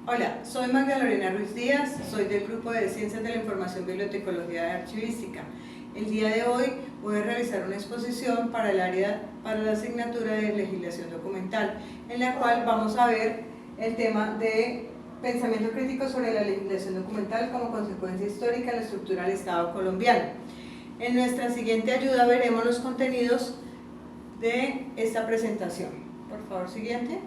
Hola, soy Magda Lorena Ruiz Díaz, soy del Grupo de Ciencias de la Información, Bibliotecología y Archivística. El día de hoy voy a realizar una exposición para la asignatura de Legislación Documental, en la cual vamos a ver el tema de pensamiento crítico sobre la legislación documental como consecuencia histórica de la estructura del Estado colombiano. En nuestra siguiente ayuda veremos los contenidos de esta presentación. Por favor, siguiente.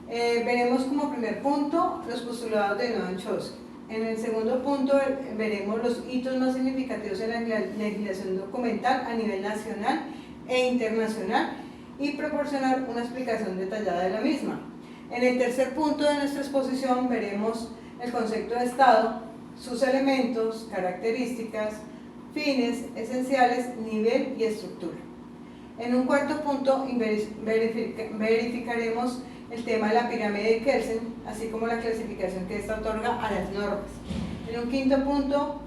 Veremos como primer punto los postulados de Noam Chomsky. En el segundo punto veremos los hitos más significativos en la legislación documental a nivel nacional e internacional y proporcionar una explicación detallada de la misma. En el tercer punto de nuestra exposición veremos el concepto de Estado, sus elementos, características, fines esenciales, nivel y estructura. En un cuarto punto verificaremos el tema de la pirámide de Kelsen, así como la clasificación que ésta otorga a las normas. En un quinto punto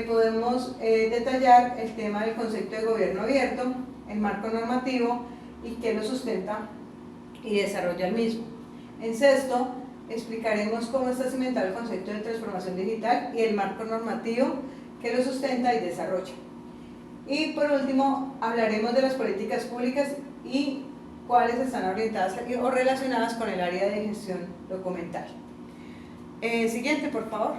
podemos detallar el tema del concepto de gobierno abierto, el marco normativo y qué lo sustenta y desarrolla el mismo. En sexto, explicaremos cómo está cimentado el concepto de transformación digital y el marco normativo que lo sustenta y desarrolla. Y por último, hablaremos de las políticas públicas y cuáles están orientadas o relacionadas con el área de gestión documental. Siguiente, por favor.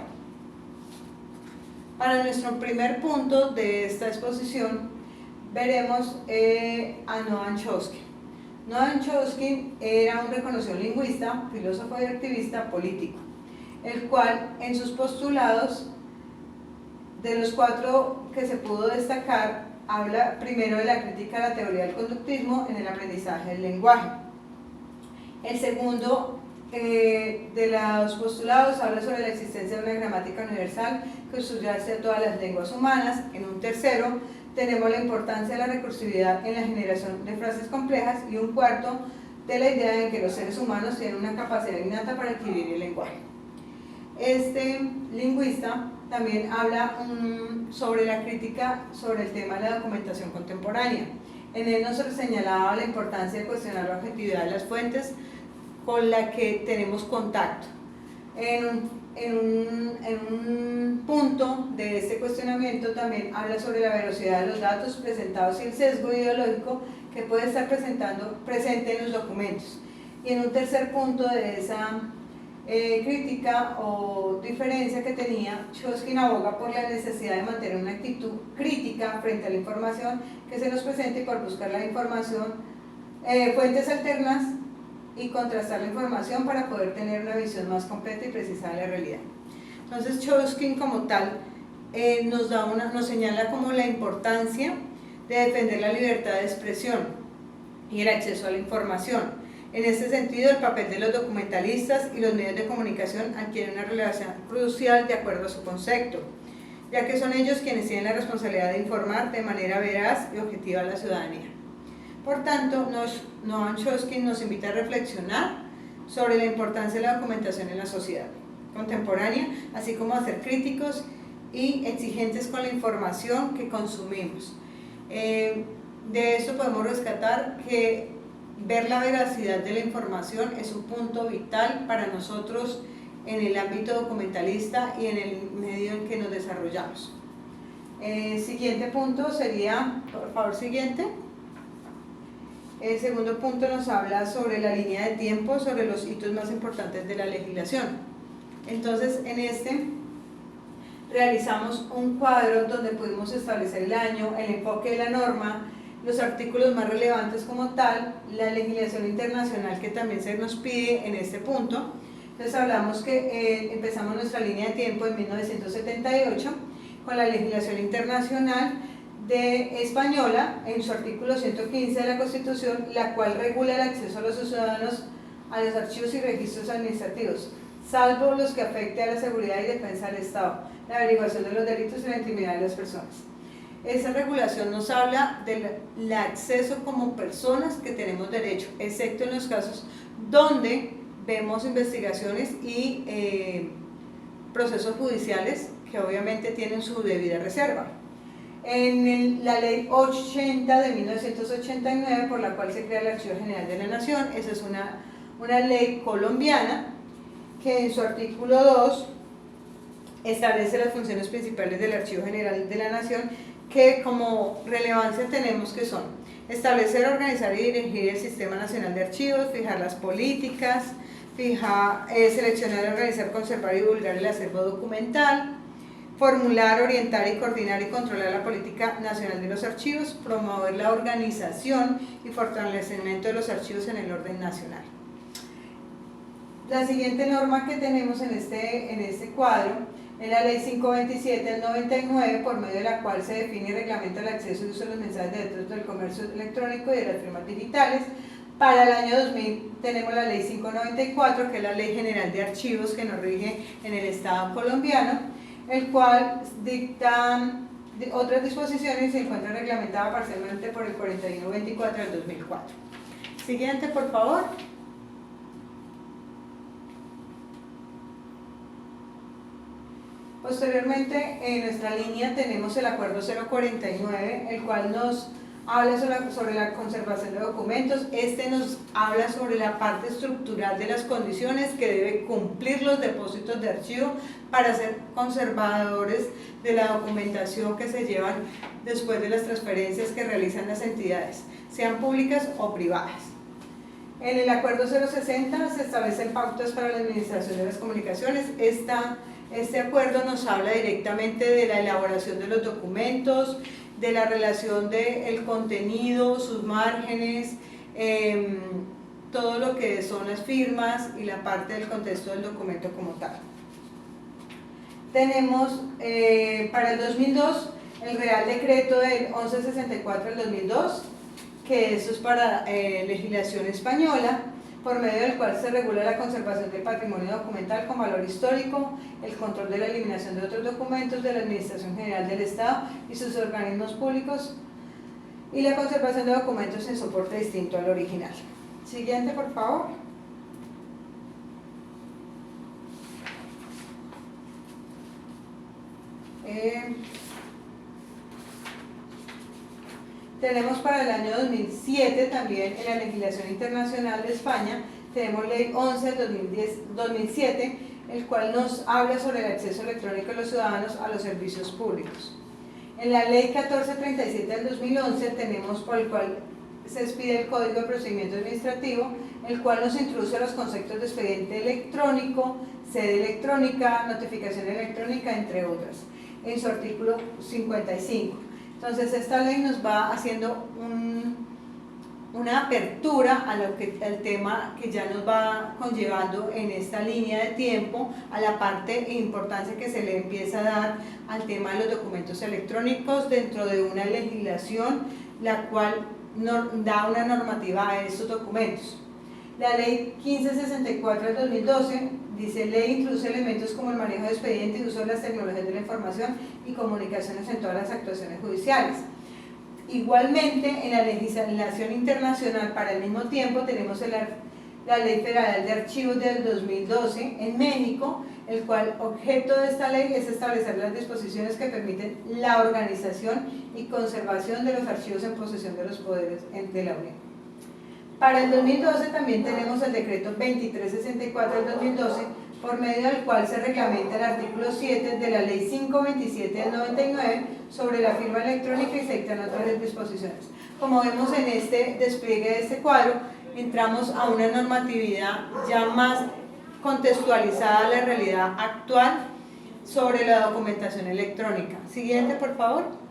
Para nuestro primer punto de esta exposición, veremos a Noam Chomsky. Noam Chomsky era un reconocido lingüista, filósofo y activista político, el cual en sus postulados, de los 4 que se pudo destacar, habla primero de la crítica a la teoría del conductismo en el aprendizaje del lenguaje. El segundo de los postulados habla sobre la existencia de una gramática universal que subyace a todas las lenguas humanas. En un tercero tenemos la importancia de la recursividad en la generación de frases complejas, y un cuarto de la idea de que los seres humanos tienen una capacidad innata para adquirir el lenguaje. Este lingüista también habla sobre la crítica sobre el tema de la documentación contemporánea. En él nos señalaba la importancia de cuestionar la objetividad de las fuentes con las que tenemos contacto. En un punto de este cuestionamiento también habla sobre la veracidad de los datos presentados y el sesgo ideológico que puede estar presente en los documentos. Y en un tercer punto de esa crítica o diferencia que tenía, Chomsky aboga por la necesidad de mantener una actitud crítica frente a la información que se nos presenta y por buscar la información, fuentes alternas y contrastar la información para poder tener una visión más completa y precisa de la realidad. Entonces Chomsky como tal nos señala como la importancia de defender la libertad de expresión y el acceso a la información. En este sentido, el papel de los documentalistas y los medios de comunicación adquiere una relevancia crucial de acuerdo a su concepto, ya que son ellos quienes tienen la responsabilidad de informar de manera veraz y objetiva a la ciudadanía. Por tanto, Noam Chomsky nos invita a reflexionar sobre la importancia de la documentación en la sociedad contemporánea, así como a ser críticos y exigentes con la información que consumimos. De esto podemos rescatar que ver la veracidad de la información es un punto vital para nosotros en el ámbito documentalista y en el medio en que nos desarrollamos. Siguiente punto sería, por favor, siguiente. El segundo punto nos habla sobre la línea de tiempo, sobre los hitos más importantes de la legislación. Entonces, en este realizamos un cuadro donde pudimos establecer el año, el enfoque de la norma, los artículos más relevantes como tal, la legislación internacional que también se nos pide en este punto. Entonces hablamos que empezamos nuestra línea de tiempo en 1978 con la legislación internacional española en su artículo 115 de la Constitución, la cual regula el acceso a los ciudadanos a los archivos y registros administrativos, salvo los que afecten a la seguridad y defensa del Estado, la averiguación de los delitos y la intimidad de las personas. Esa regulación nos habla del acceso como personas que tenemos derecho, excepto en los casos donde vemos investigaciones y procesos judiciales que obviamente tienen su debida reserva. En la ley 80 de 1989, por la cual se crea el Archivo General de la Nación, esa es una ley colombiana, que en su artículo 2 establece las funciones principales del Archivo General de la Nación, que como relevancia tenemos que son establecer, organizar y dirigir el Sistema Nacional de Archivos, fijar las políticas, seleccionar, organizar, conservar y divulgar el acervo documental, formular, orientar y coordinar y controlar la política nacional de los archivos, promover la organización y fortalecimiento de los archivos en el orden nacional. La siguiente norma que tenemos en este cuadro es la Ley 527 del 99, por medio de la cual se define y reglamenta el acceso y uso de los mensajes de datos del comercio electrónico y de las firmas digitales. Para el año 2000 tenemos la Ley 594, que es la Ley General de Archivos que nos rige en el Estado colombiano, el cual dicta otras disposiciones y se encuentra reglamentada parcialmente por el 4124 del 2004. Siguiente, por favor. Posteriormente, en nuestra línea tenemos el Acuerdo 049, el cual nos habla sobre la conservación de documentos. Este nos habla sobre la parte estructural de las condiciones que deben cumplir los depósitos de archivo para ser conservadores de la documentación que se llevan después de las transferencias que realizan las entidades, sean públicas o privadas. En el Acuerdo 060 se establecen pautas para la administración de las comunicaciones. Este acuerdo nos habla directamente de la elaboración de los documentos, de la relación del contenido, sus márgenes, todo lo que son las firmas y la parte del contexto del documento como tal. Tenemos para el 2002 el Real Decreto del 1164 del 2002, que eso es para legislación española, por medio del cual se regula la conservación del patrimonio documental con valor histórico, el control de la eliminación de otros documentos de la Administración General del Estado y sus organismos públicos, y la conservación de documentos en soporte distinto al original. Siguiente, por favor. Tenemos para el año 2007 también en la legislación internacional de España, tenemos Ley 11 del 2007, el cual nos habla sobre el acceso electrónico de los ciudadanos a los servicios públicos. En la Ley 1437 del 2011 tenemos por el cual se expide el Código de Procedimiento Administrativo, el cual nos introduce los conceptos de expediente electrónico, sede electrónica, notificación electrónica, entre otras, en su artículo 55. Entonces esta ley nos va haciendo una apertura al tema que ya nos va conllevando en esta línea de tiempo, a la parte e importancia que se le empieza a dar al tema de los documentos electrónicos dentro de una legislación la cual da una normativa a estos documentos. La Ley 1564 del 2012 dice: ley introduce elementos como el manejo de expedientes y uso de las tecnologías de la información y comunicaciones en todas las actuaciones judiciales. Igualmente, en la legislación internacional para el mismo tiempo tenemos la Ley Federal de Archivos del 2012 en México, el cual objeto de esta ley es establecer las disposiciones que permiten la organización y conservación de los archivos en posesión de los poderes de la Unión. Para el 2012 también tenemos el decreto 2364 del 2012, por medio del cual se reglamenta el artículo 7 de la Ley 527 del 99 sobre la firma electrónica y se dictan otras disposiciones. Como vemos en este despliegue de este cuadro, entramos a una normatividad ya más contextualizada a la realidad actual sobre la documentación electrónica. Siguiente, por favor.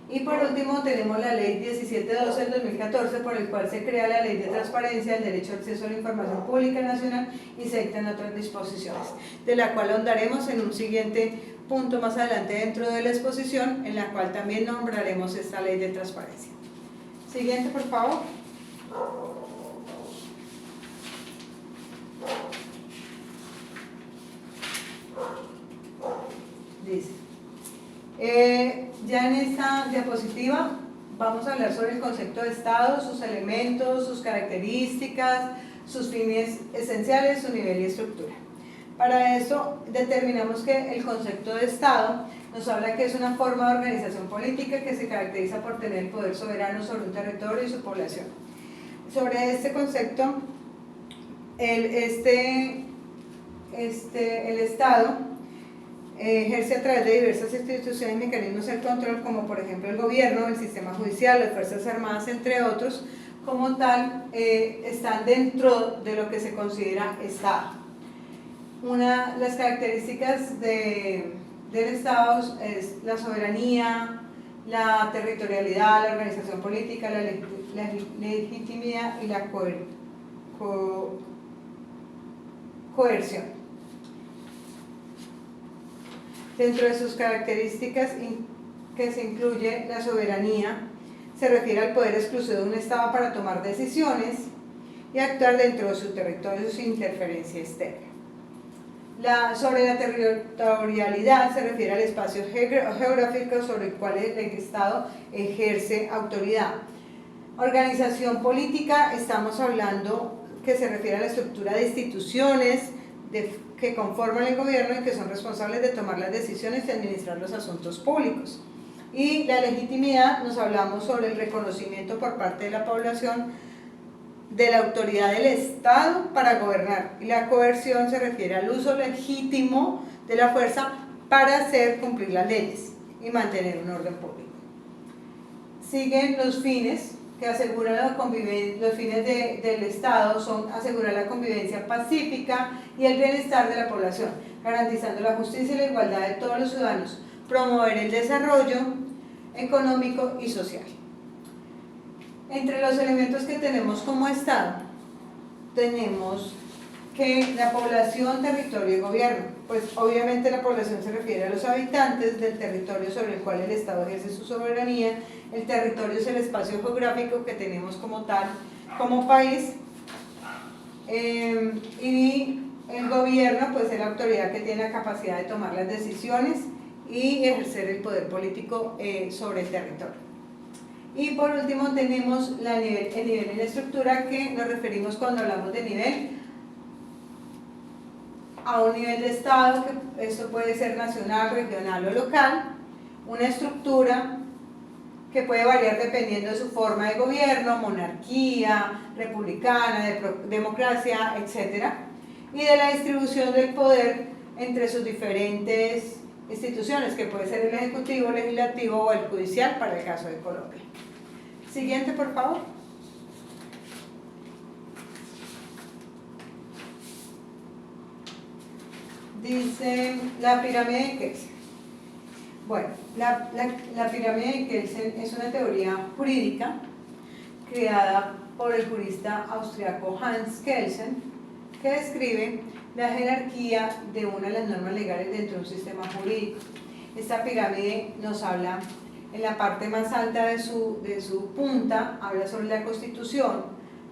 Y por último tenemos la Ley 1712 del 2014, por el cual se crea la Ley de Transparencia del Derecho al Acceso a la Información Pública Nacional y se dictan otras disposiciones, de la cual ahondaremos en un siguiente punto más adelante dentro de la exposición, en la cual también nombraremos esta Ley de Transparencia. Siguiente, por favor. Dice, ya en esta diapositiva vamos a hablar sobre el concepto de Estado, sus elementos, sus características, sus fines esenciales, su nivel y estructura. Para eso determinamos que el concepto de Estado nos habla que es una forma de organización política que se caracteriza por tener el poder soberano sobre un territorio y su población. Sobre este concepto, este el Estado ejerce a través de diversas instituciones y mecanismos el control, como por ejemplo el gobierno, el sistema judicial, las Fuerzas Armadas, entre otros, como tal, están dentro de lo que se considera Estado. Las características del Estado es la soberanía, la territorialidad, la organización política, la legitimidad y la coerción. Dentro de sus características que se incluye la soberanía, se refiere al poder exclusivo de un Estado para tomar decisiones y actuar dentro de su territorio sin interferencia externa. Sobre la territorialidad se refiere al espacio geográfico sobre el cual el Estado ejerce autoridad. Organización política, estamos hablando que se refiere a la estructura de instituciones que conforman el gobierno y que son responsables de tomar las decisiones y administrar los asuntos públicos. Y la legitimidad, nos hablamos sobre el reconocimiento por parte de la población de la autoridad del Estado para gobernar, y la coerción se refiere al uso legítimo de la fuerza para hacer cumplir las leyes y mantener un orden público. Siguen los fines que aseguran la convivencia. Los fines del Estado son asegurar la convivencia pacífica y el bienestar de la población, garantizando la justicia y la igualdad de todos los ciudadanos, promover el desarrollo económico y social. Entre los elementos que tenemos como Estado, tenemos que la población, territorio y gobierno. Pues obviamente la población se refiere a los habitantes del territorio sobre el cual el Estado ejerce su soberanía. El territorio es el espacio geográfico que tenemos como tal, como país, y el gobierno pues es la autoridad que tiene la capacidad de tomar las decisiones y ejercer el poder político sobre el territorio. Y por último tenemos el nivel en la estructura, que nos referimos cuando hablamos de nivel a un nivel de Estado, que esto puede ser nacional, regional o local, una estructura que puede variar dependiendo de su forma de gobierno, monarquía, republicana, democracia, etc. Y de la distribución del poder entre sus diferentes instituciones, que puede ser el ejecutivo, legislativo o el judicial para el caso de Colombia. Siguiente, por favor. Dice la pirámide de Kelsen. Bueno, la pirámide de Kelsen es una teoría jurídica creada por el jurista austriaco Hans Kelsen, que describe la jerarquía de una de las normas legales dentro de un sistema jurídico. Esta pirámide nos habla, en la parte más alta de su punta, habla sobre la Constitución.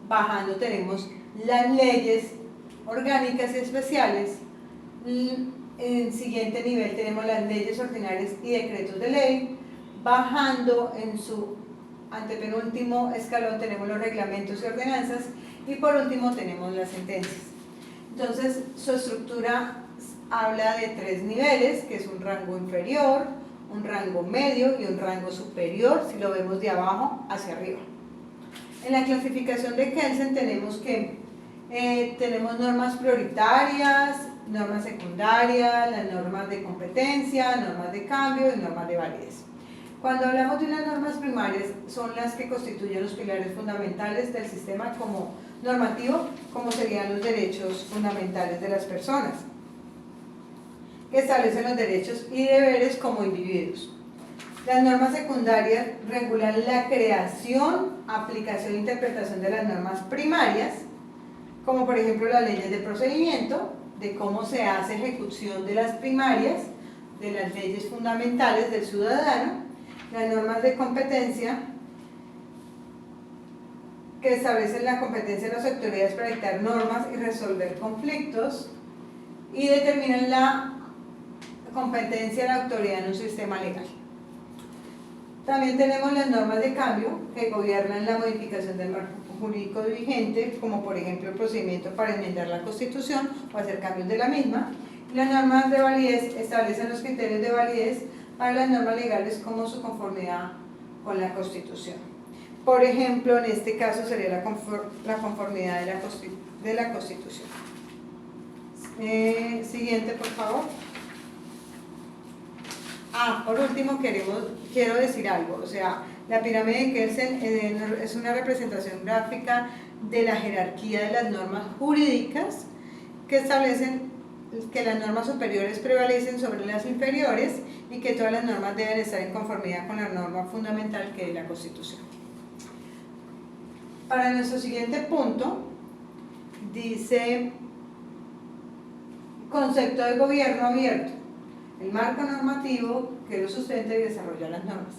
Bajando tenemos las leyes orgánicas y especiales. En el siguiente nivel tenemos las leyes ordinarias y decretos de ley. Bajando en su antepenúltimo escalón tenemos los reglamentos y ordenanzas, y por último tenemos las sentencias. Entonces su estructura habla de 3 niveles, que es un rango inferior, un rango medio y un rango superior, si lo vemos de abajo hacia arriba. En la clasificación de Kelsen tenemos que tenemos normas prioritarias, normas secundarias, las normas de competencia, normas de cambio y normas de validez. Cuando hablamos de unas normas primarias, son las que constituyen los pilares fundamentales del sistema como normativo, como serían los derechos fundamentales de las personas, que establecen los derechos y deberes como individuos. Las normas secundarias regulan la creación, aplicación e interpretación de las normas primarias, como por ejemplo las leyes de procedimiento, de cómo se hace ejecución de las primarias, de las leyes fundamentales del ciudadano. Las normas de competencia, que establecen la competencia de las autoridades para dictar normas y resolver conflictos, y determinan la competencia de la autoridad en un sistema legal. También tenemos las normas de cambio, que gobiernan la modificación del marco jurídico vigente, como por ejemplo el procedimiento para enmendar la Constitución o hacer cambios de la misma. Y las normas de validez establecen los criterios de validez para las normas legales como su conformidad con la Constitución. Por ejemplo, en este caso sería la conformidad de la Constitución. Siguiente, por favor. Por último, quiero decir algo. O sea, la pirámide de Kelsen es una representación gráfica de la jerarquía de las normas jurídicas que establecen que las normas superiores prevalecen sobre las inferiores y que todas las normas deben estar en conformidad con la norma fundamental que es la Constitución. Para nuestro siguiente punto, dice concepto de gobierno abierto, el marco normativo que lo sustenta y desarrolla las normas.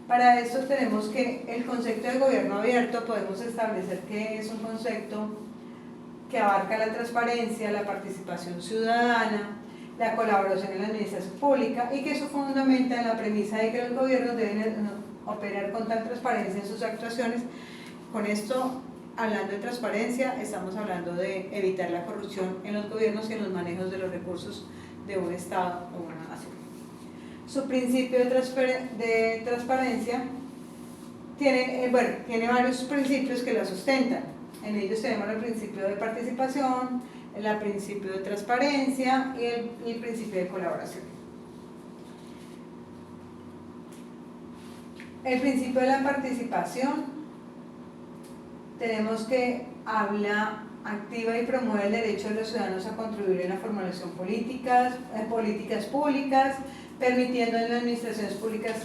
Para esto tenemos que el concepto de gobierno abierto podemos establecer que es un concepto que abarca la transparencia, la participación ciudadana, la colaboración en la administración pública y que eso fundamenta en la premisa de que los gobiernos deben operar con tal transparencia en sus actuaciones. Con esto, hablando de transparencia, estamos hablando de evitar la corrupción en los gobiernos y en los manejos de los recursos de un Estado o una nación. Su principio de transparencia tiene varios principios que la sustentan. En ellos tenemos el principio de participación, el principio de transparencia y el principio de colaboración. El principio de la participación tenemos que habla activa y promueve el derecho de los ciudadanos a contribuir en la formulación políticas públicas, permitiendo en las administraciones públicas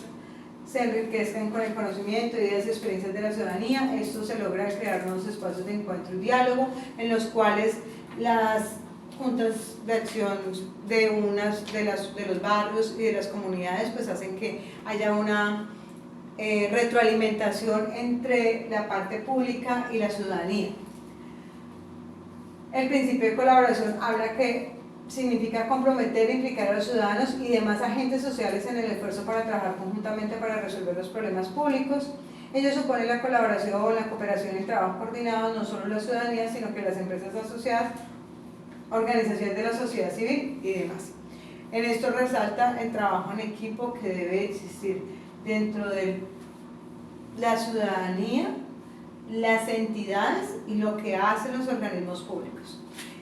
se enriquezcan con el conocimiento, ideas y experiencias de la ciudadanía. Esto se logra al crear nuevos espacios de encuentro y diálogo en los cuales las juntas de acción de los barrios y de las comunidades pues hacen que haya una retroalimentación entre la parte pública y la ciudadanía. El principio de colaboración habla que significa comprometer e implicar a los ciudadanos y demás agentes sociales en el esfuerzo para trabajar conjuntamente para resolver los problemas públicos. Ello supone la colaboración, la cooperación y el trabajo coordinado no solo la ciudadanía, sino que las empresas asociadas, organizaciones de la sociedad civil y demás. En esto resalta el trabajo en equipo que debe existir dentro de la ciudadanía, las entidades y lo que hacen los organismos públicos.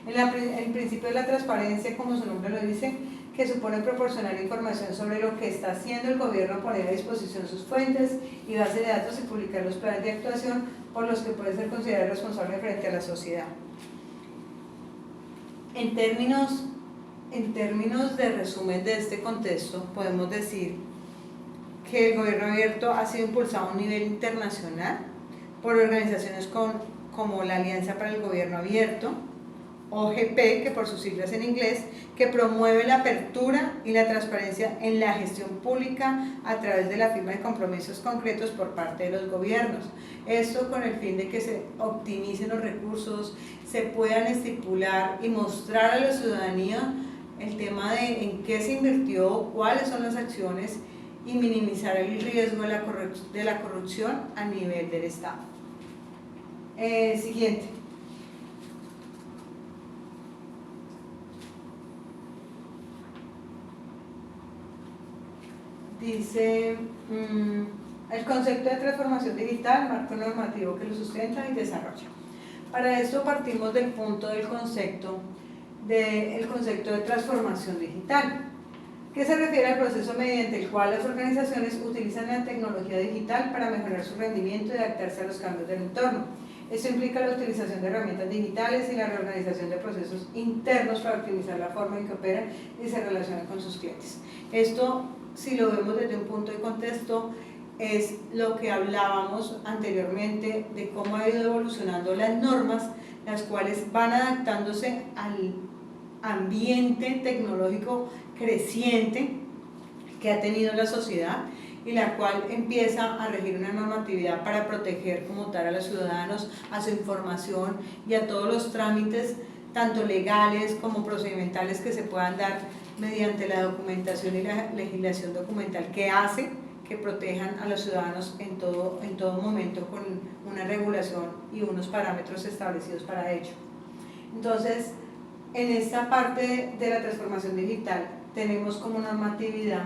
El principio de la transparencia, como su nombre lo dice, que supone proporcionar información sobre lo que está haciendo el gobierno, poner a disposición sus fuentes y bases de datos y publicar los planes de actuación por los que puede ser considerado responsable frente a la sociedad. En términos de resumen de este contexto, podemos decir que el gobierno abierto ha sido impulsado a un nivel internacional por organizaciones como la Alianza para el Gobierno Abierto, OGP, que por sus siglas en inglés, que promueve la apertura y la transparencia en la gestión pública a través de la firma de compromisos concretos por parte de los gobiernos. Esto con el fin de que se optimicen los recursos, se puedan estipular y mostrar a la ciudadanía el tema de en qué se invirtió, cuáles son las acciones y minimizar el riesgo de la corrupción a nivel del Estado. Siguiente. Dice el concepto de transformación digital, marco normativo que lo sustenta y desarrolla. Para esto partimos del punto del concepto de transformación digital, que se refiere al proceso mediante el cual las organizaciones utilizan la tecnología digital para mejorar su rendimiento y adaptarse a los cambios del entorno. Esto implica la utilización de herramientas digitales y la reorganización de procesos internos para optimizar la forma en que operan y se relacionan con sus clientes. Esto, si lo vemos desde un punto de contexto, es lo que hablábamos anteriormente de cómo ha ido evolucionando las normas, las cuales van adaptándose al ambiente tecnológico creciente que ha tenido la sociedad y la cual empieza a regir una normatividad para proteger como tal a los ciudadanos, a su información y a todos los trámites tanto legales como procedimentales que se puedan dar mediante la documentación y la legislación documental que hace que protejan a los ciudadanos en todo momento con una regulación y unos parámetros establecidos para ello. Entonces, en esta parte de la transformación digital tenemos como normatividad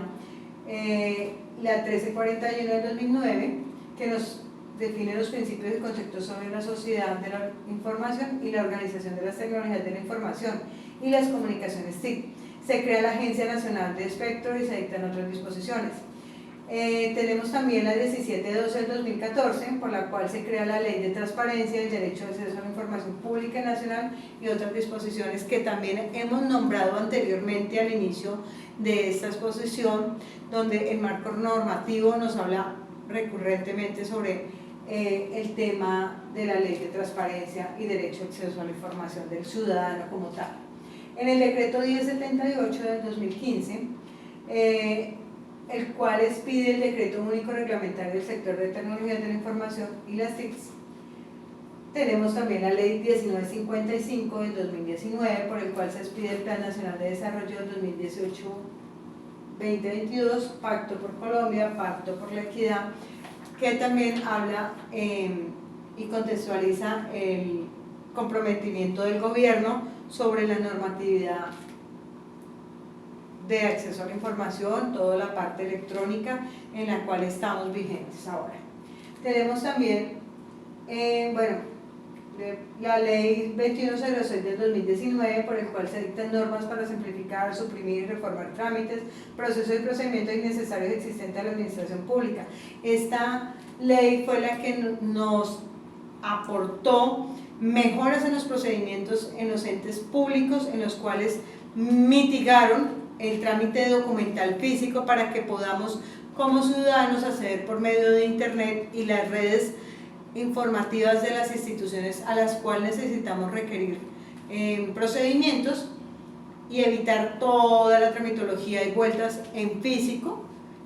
la 1341 del 2009, que nos define los principios y conceptos sobre la sociedad de la información y la organización de las tecnologías de la información, y las comunicaciones TIC. Se crea la Agencia Nacional de Espectro y se dictan otras disposiciones. Tenemos también la 1712 del 2014, por la cual se crea la Ley de Transparencia y el Derecho de Acceso a la Información Pública Nacional y otras disposiciones que también hemos nombrado anteriormente al inicio de esta exposición, donde el marco normativo nos habla recurrentemente sobre el tema de la Ley de Transparencia y Derecho de Acceso a la Información del ciudadano como tal. En el decreto 1078 del 2015, el cual expide el Decreto Único Reglamentario del Sector de Tecnologías de la Información y las TICs. Tenemos también la Ley 1955 del 2019, por el cual se expide el Plan Nacional de Desarrollo 2018-2022, Pacto por Colombia, Pacto por la Equidad, que también habla y contextualiza el comprometimiento del gobierno sobre la normatividad de acceso a la información, toda la parte electrónica en la cual estamos vigentes ahora. Tenemos también, la Ley 2106 del 2019, por el cual se dictan normas para simplificar, suprimir y reformar trámites, procesos y procedimientos innecesarios existentes a la administración pública. Esta ley fue la que nos aportó mejoras en los procedimientos en los entes públicos, en los cuales mitigaron el trámite documental físico para que podamos como ciudadanos acceder por medio de internet y las redes informativas de las instituciones a las cuales necesitamos requerir procedimientos y evitar toda la tramitología y vueltas en físico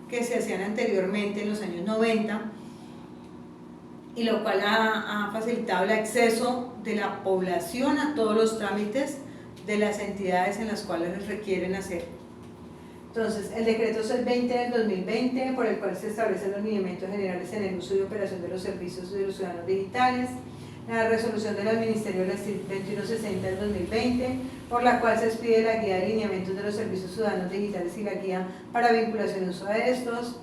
que se hacían anteriormente en los años 90, y lo cual ha facilitado el acceso de la población a todos los trámites de las entidades en las cuales les requieren hacer. Entonces, el decreto es el 20 del 2020, por el cual se establecen los lineamientos generales en el uso y operación de los servicios de los ciudadanos digitales, la resolución del Ministerio de la STIC 2160 del 2020, por la cual se expide la guía de lineamientos de los servicios ciudadanos digitales y la guía para vinculación y uso de estos,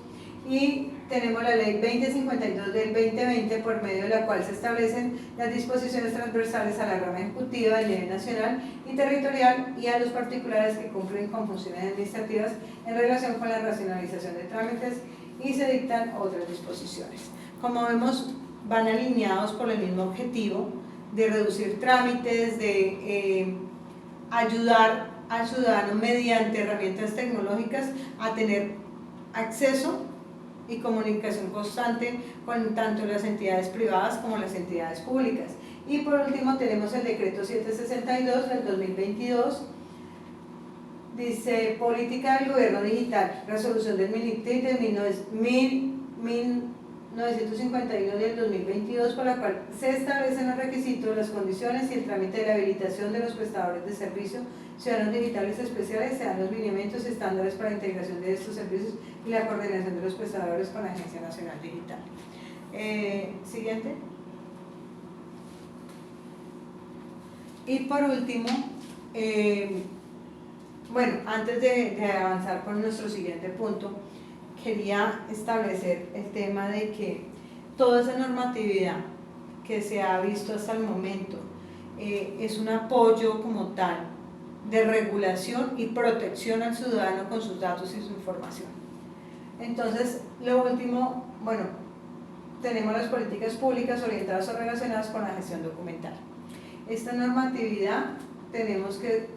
y tenemos la Ley 2052 del 2020, por medio de la cual se establecen las disposiciones transversales a la rama ejecutiva a nivel nacional y territorial y a los particulares que cumplen con funciones administrativas en relación con la racionalización de trámites, y se dictan otras disposiciones. Como vemos, van alineados por el mismo objetivo de reducir trámites, de ayudar al ciudadano mediante herramientas tecnológicas a tener acceso y comunicación constante con tanto las entidades privadas como las entidades públicas. Y por último tenemos el decreto 762 del 2022, dice Política del Gobierno Digital, resolución del MINIT de 1951 del 2022, por la cual se establecen los requisitos, las condiciones y el trámite de la habilitación de los prestadores de servicios ciudadanos digitales especiales, se dan los lineamientos y estándares para la integración de estos servicios y la coordinación de los prestadores con la Agencia Nacional Digital. Siguiente. Y por último, antes de avanzar con nuestro siguiente punto, quería establecer el tema de que toda esa normatividad que se ha visto hasta el momento es un apoyo como tal de regulación y protección al ciudadano con sus datos y su información. Entonces, lo último, tenemos las políticas públicas orientadas o relacionadas con la gestión documental. Esta normatividad tenemos que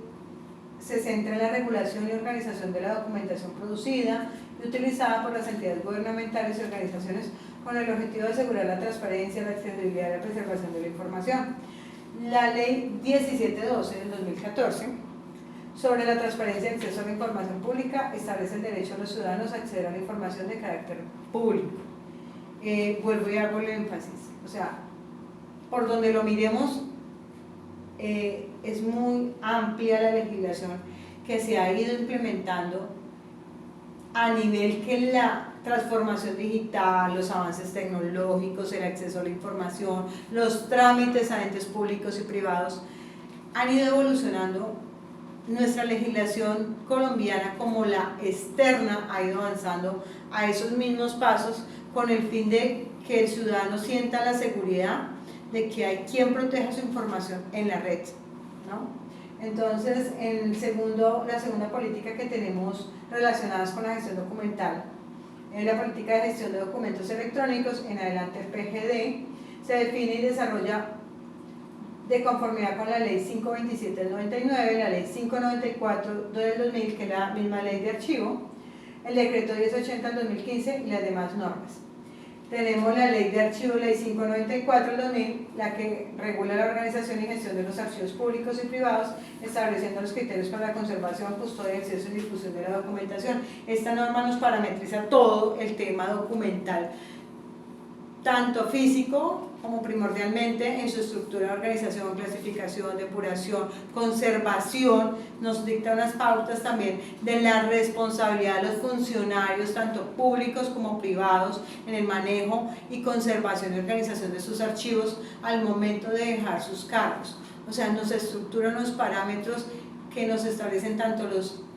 se centra en la regulación y organización de la documentación producida y utilizada por las entidades gubernamentales y organizaciones con el objetivo de asegurar la transparencia, la accesibilidad y la preservación de la información. La Ley 1712 del 2014 sobre la transparencia y acceso a la información pública establece el derecho a los ciudadanos a acceder a la información de carácter público. Vuelvo y hago el énfasis, o sea, por donde lo miremos, es muy amplia la legislación que se ha ido implementando a nivel que la transformación digital, los avances tecnológicos, el acceso a la información, los trámites a entes públicos y privados han ido evolucionando. Nuestra legislación colombiana, como la externa, ha ido avanzando a esos mismos pasos con el fin de que el ciudadano sienta la seguridad de que hay quien proteja su información en la red, ¿no? Entonces, la segunda política que tenemos relacionadas con la gestión documental es la política de gestión de documentos electrónicos, en adelante PGD, se define y desarrolla de conformidad con la ley 527 del 99, la ley 594 del 2000, que es la misma ley de archivo, el decreto 1080 del 2015 y las demás normas. Tenemos la ley de archivo, ley 594 del 2000, la que regula la organización y gestión de los archivos públicos y privados, estableciendo los criterios para la conservación, custodia, acceso y difusión de la documentación. Esta norma nos parametriza todo el tema documental, tanto físico como primordialmente en su estructura de organización, clasificación, depuración, conservación. Nos dicta unas pautas también de la responsabilidad de los funcionarios, tanto públicos como privados, en el manejo y conservación y organización de sus archivos al momento de dejar sus cargos. O sea, nos estructura unos parámetros que nos establecen tanto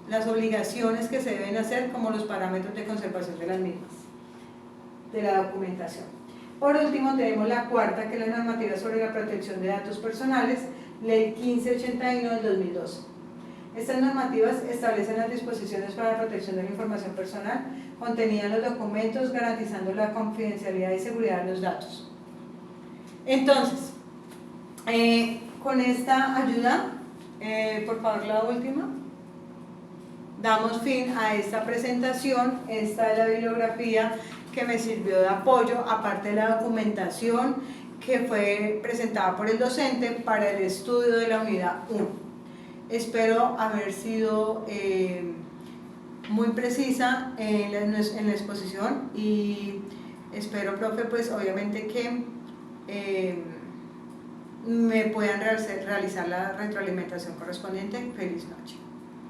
las obligaciones que se deben hacer como los parámetros de conservación de las mismas, de la documentación. Por último, tenemos la cuarta, que es la normativa sobre la protección de datos personales, ley 1581 del 2012. Estas normativas establecen las disposiciones para la protección de la información personal contenida en los documentos, garantizando la confidencialidad y seguridad de los datos. Entonces, con esta ayuda, por favor la última, damos fin a esta presentación. Esta es la bibliografía que me sirvió de apoyo, aparte de la documentación que fue presentada por el docente para el estudio de la unidad 1. Espero haber sido muy precisa en la exposición y espero, profe, pues obviamente que me puedan realizar la retroalimentación correspondiente. Feliz noche.